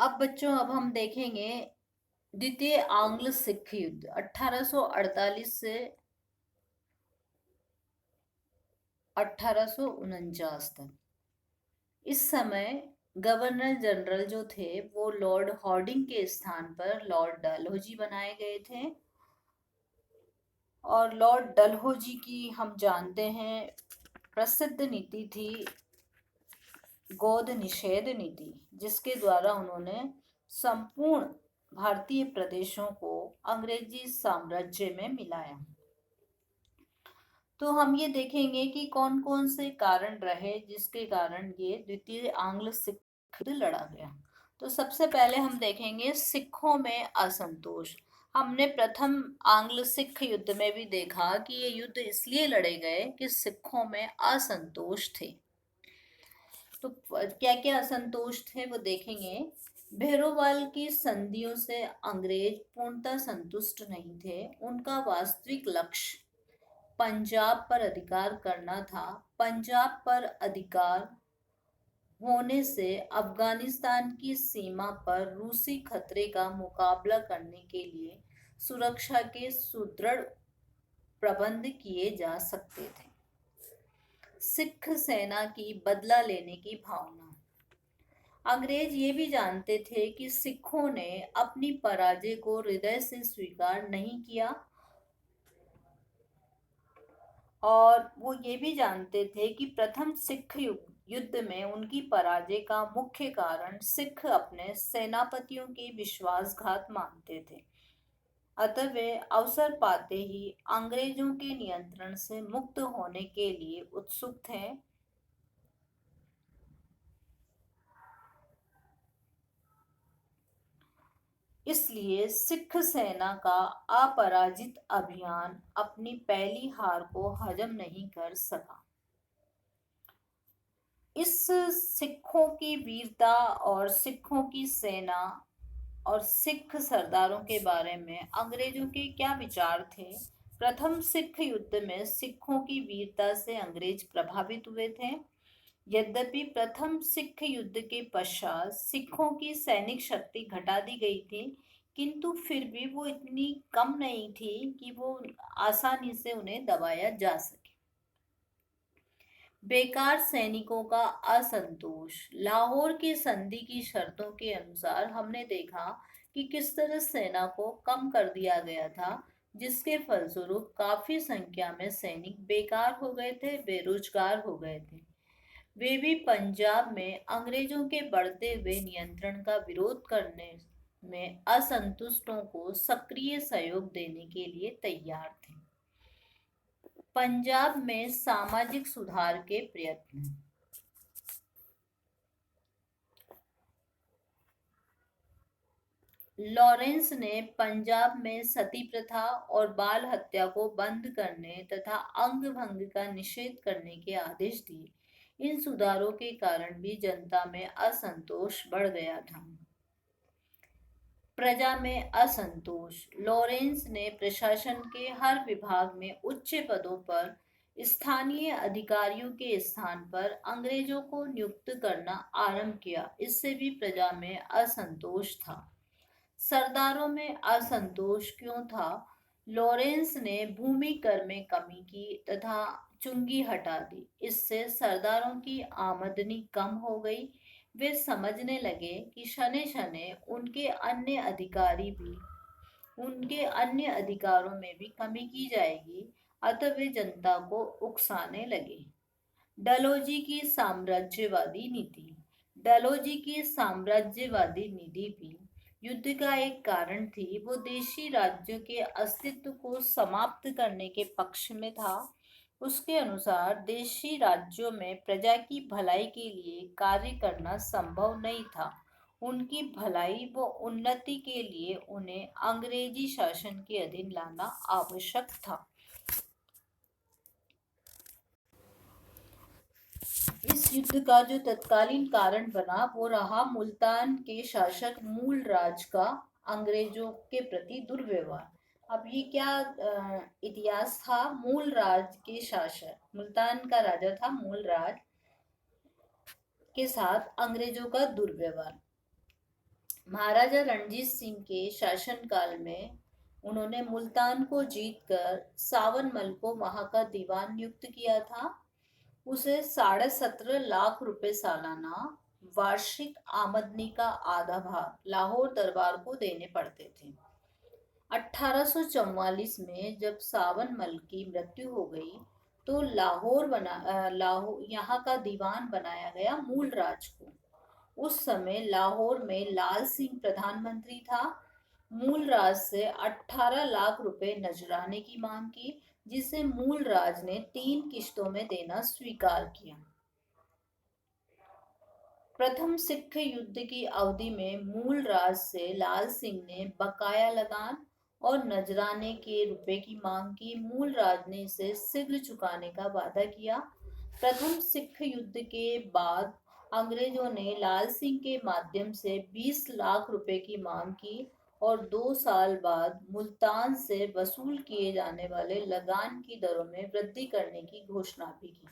अब बच्चों, अब हम देखेंगे द्वितीय आंग्ल सिख युद्ध 1848 से 1849 तक। इस समय गवर्नर जनरल जो थे वो लॉर्ड हॉर्डिंग के स्थान पर लॉर्ड डलहौजी बनाए गए थे। और लॉर्ड डलहौजी की हम जानते हैं प्रसिद्ध नीति थी गोद निषेध नीति, जिसके द्वारा उन्होंने संपूर्ण भारतीय प्रदेशों को अंग्रेजी साम्राज्य में मिलाया। तो हम ये देखेंगे कि कौन कौन से कारण रहे जिसके कारण ये द्वितीय आंग्ल सिख युद्ध लड़ा गया। तो सबसे पहले हम देखेंगे सिखों में असंतोष। हमने प्रथम आंग्ल सिख युद्ध में भी देखा कि ये युद्ध इसलिए लड़े गए कि सिखों में असंतोष थे। तो क्या क्या असंतोष थे वो देखेंगे। भैरोवाल की संधियों से अंग्रेज पूर्णतः संतुष्ट नहीं थे। उनका वास्तविक लक्ष्य पंजाब पर अधिकार करना था। पंजाब पर अधिकार होने से अफगानिस्तान की सीमा पर रूसी खतरे का मुकाबला करने के लिए सुरक्षा के सुदृढ़ प्रबंध किए जा सकते थे। सिख सेना की बदला लेने की भावना। अंग्रेज ये भी जानते थे कि सिखों ने अपनी पराजय को हृदय से स्वीकार नहीं किया और वो ये भी जानते थे कि प्रथम सिख युद्ध में उनकी पराजय का मुख्य कारण सिख अपने सेनापतियों के विश्वासघात मानते थे। अतः वे अवसर पाते ही अंग्रेजों के नियंत्रण से मुक्त होने के लिए उत्सुक थे। इसलिए सिख सेना का अपराजित अभियान अपनी पहली हार को हजम नहीं कर सका। इस सिखों की वीरता और सिखों की सेना और सिख सरदारों के बारे में अंग्रेजों के क्या विचार थे। प्रथम सिख युद्ध में सिखों की वीरता से अंग्रेज प्रभावित हुए थे। यद्यपि प्रथम सिख युद्ध के पश्चात सिखों की सैनिक शक्ति घटा दी गई थी, किंतु फिर भी वो इतनी कम नहीं थी कि वो आसानी से उन्हें दबाया जा सके। बेकार सैनिकों का असंतोष। लाहौर की संधि की शर्तों के अनुसार हमने देखा कि किस तरह सेना को कम कर दिया गया था, जिसके फलस्वरूप काफी संख्या में सैनिक बेकार हो गए थे, बेरोजगार हो गए थे। वे भी पंजाब में अंग्रेजों के बढ़ते हुए नियंत्रण का विरोध करने में असंतुष्टों को सक्रिय सहयोग देने के लिए तैयार थे। पंजाब में सामाजिक सुधार के प्रयत्न। लॉरेंस ने पंजाब में सती प्रथा और बाल हत्या को बंद करने तथा अंग भंग का निषेध करने के आदेश दिए। इन सुधारों के कारण भी जनता में असंतोष बढ़ गया था। प्रजा में असंतोष। लॉरेंस ने प्रशासन के हर विभाग में उच्च पदों पर स्थानीय अधिकारियों के स्थान पर अंग्रेजों को नियुक्त करना आरंभ किया। इससे भी प्रजा में असंतोष था। सरदारों में असंतोष क्यों था? लॉरेंस ने भूमि कर में कमी की तथा चुंगी हटा दी। इससे सरदारों की आमदनी कम हो गई। वे समझने लगे कि शने शने उनके अन्य अधिकारों में भी कमी की जाएगी। अतः वे जनता को उकसाने लगे। डलहौजी की साम्राज्यवादी नीति। डलहौजी की साम्राज्यवादी नीति भी युद्ध का एक कारण थी। वो देशी राज्यों के अस्तित्व को समाप्त करने के पक्ष में था। उसके अनुसार देशी राज्यों में प्रजा की भलाई के लिए कार्य करना संभव नहीं था। उनकी भलाई व उन्नति के लिए उन्हें अंग्रेजी शासन के अधीन लाना आवश्यक था। इस युद्ध का जो तत्कालीन कारण बना वो रहा मुल्तान के शासक मूलराज का अंग्रेजों के प्रति दुर्व्यवहार। अब ये क्या इतिहास था? मूलराज के शासक, मुल्तान का राजा था मूलराज, के साथ अंग्रेजों का दुर्व्यवहार। महाराजा रणजीत सिंह के शासनकाल में उन्होंने मुल्तान को जीतकर सावनमल को वहां का दीवान नियुक्त किया था। उसे 17.5 लाख रुपए सालाना वार्षिक आमदनी का आधा भाग लाहौर दरबार को देने पड़ते थे। 1844 में जब सावनमल की मृत्यु हो गई तो लाहौर यहाँ का दीवान बनाया गया मूलराज को। उस समय लाहौर में लाल सिंह प्रधानमंत्री था। मूलराज से 18 लाख रुपए नजराने की मांग की, जिसे मूलराज ने 3 किश्तों में देना स्वीकार किया। प्रथम सिख युद्ध की अवधि में मूलराज से लाल सिंह ने बकाया लगान और नजराने के रुपए की मांग की। मूलराज ने इसे शीघ्र चुकाने का वादा किया। प्रथम सिख युद्ध के बाद अंग्रेजों ने लाल सिंह के माध्यम से 20 लाख रुपए की मांग की और 2 साल बाद मुल्तान से वसूल किए जाने वाले लगान की दरों में वृद्धि करने की घोषणा भी की।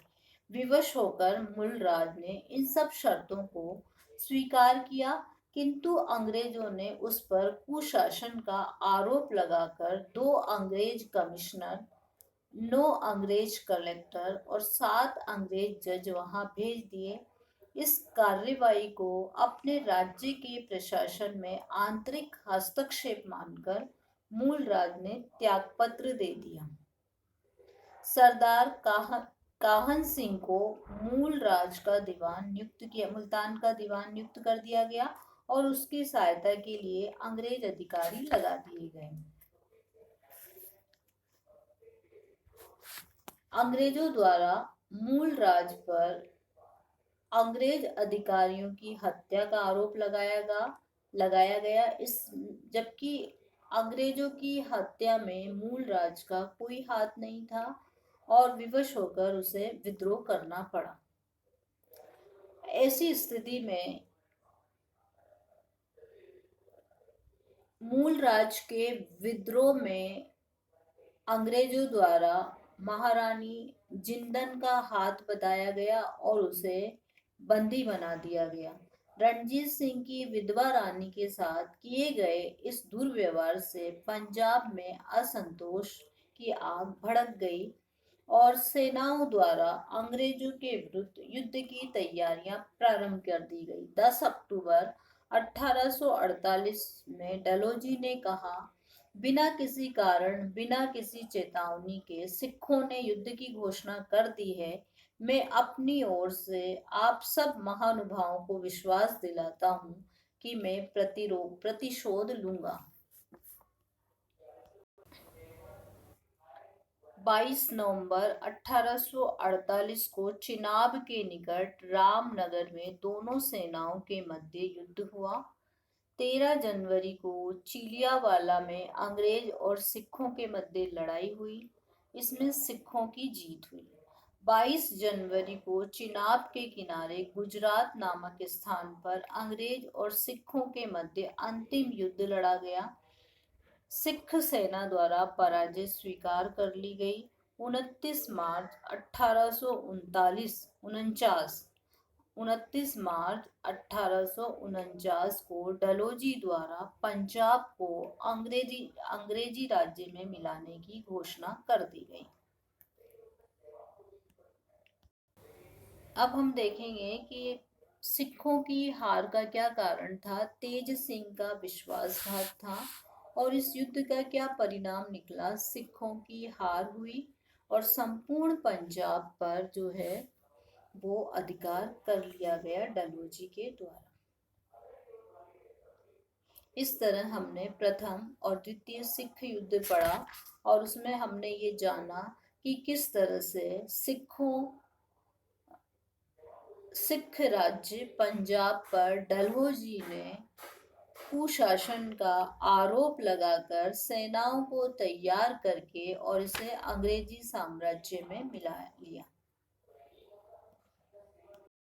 विवश होकर मूलराज ने इन सब शर्तों को स्वीकार किया, किंतु अंग्रेजों ने उस पर कुशासन का आरोप लगाकर 2 अंग्रेज कमिश्नर, 9 अंग्रेज कलेक्टर और 7 अंग्रेज जज वहां भेज दिए। इस कार्रवाई को अपने राज्य के प्रशासन में आंतरिक हस्तक्षेप मानकर मूलराज ने त्यागपत्र दे दिया। सरदार काहन सिंह को मुल्तान का दीवान नियुक्त कर दिया गया और उसकी सहायता के लिए अंग्रेज अधिकारी लगा दिए गए। अंग्रेजों द्वारा मूलराज पर अंग्रेज अधिकारियों की हत्या का आरोप लगाया गया। जबकि अंग्रेजों की हत्या में मूलराज का कोई हाथ नहीं था और विवश होकर उसे विद्रोह करना पड़ा। ऐसी स्थिति में मूलराज के विद्रोह में अंग्रेजों द्वारा महारानी जिंदन का हाथ बताया गया और उसे बंदी बना दिया गया। रणजीत सिंह की विधवा रानी के साथ किए गए इस दुर्व्यवहार से पंजाब में असंतोष की आग भड़क गई और सेनाओं द्वारा अंग्रेजों के विरुद्ध युद्ध की तैयारियां प्रारंभ कर दी गई। 10 अक्टूबर 1848 में डलहौजी ने कहा, बिना किसी कारण, बिना किसी चेतावनी के सिखों ने युद्ध की घोषणा कर दी है। मैं अपनी ओर से आप सब महानुभावों को विश्वास दिलाता हूँ कि मैं प्रतिशोध लूंगा। 22 नवंबर 1848 को चिनाब के निकट रामनगर में दोनों सेनाओं के मध्य युद्ध हुआ। 13 जनवरी को चिलियावाला में अंग्रेज और सिखों के मध्य लड़ाई हुई। इसमें सिखों की जीत हुई। 22 जनवरी को चिनाब के किनारे गुजरात नामक स्थान पर अंग्रेज और सिखों के मध्य अंतिम युद्ध लड़ा गया। सिख सेना द्वारा पराजय स्वीकार कर ली गई। 29 मार्च 1849 को डलहौजी द्वारा पंजाब को अंग्रेजी राज्य में मिलाने की घोषणा कर दी गई। अब हम देखेंगे कि सिखों की हार का क्या कारण था। तेज सिंह का विश्वासघात था और इस युद्ध का क्या परिणाम निकला। सिखों की हार हुई और संपूर्ण पंजाब पर जो है वो अधिकार कर लिया गया डलहौजी के द्वारा। इस तरह हमने प्रथम और द्वितीय सिख युद्ध पढ़ा और उसमें हमने ये जाना कि किस तरह से सिख राज्य पंजाब पर डलहौजी ने कुशासन का आरोप लगाकर सेनाओं को तैयार करके और इसे अंग्रेजी साम्राज्य में मिला लिया।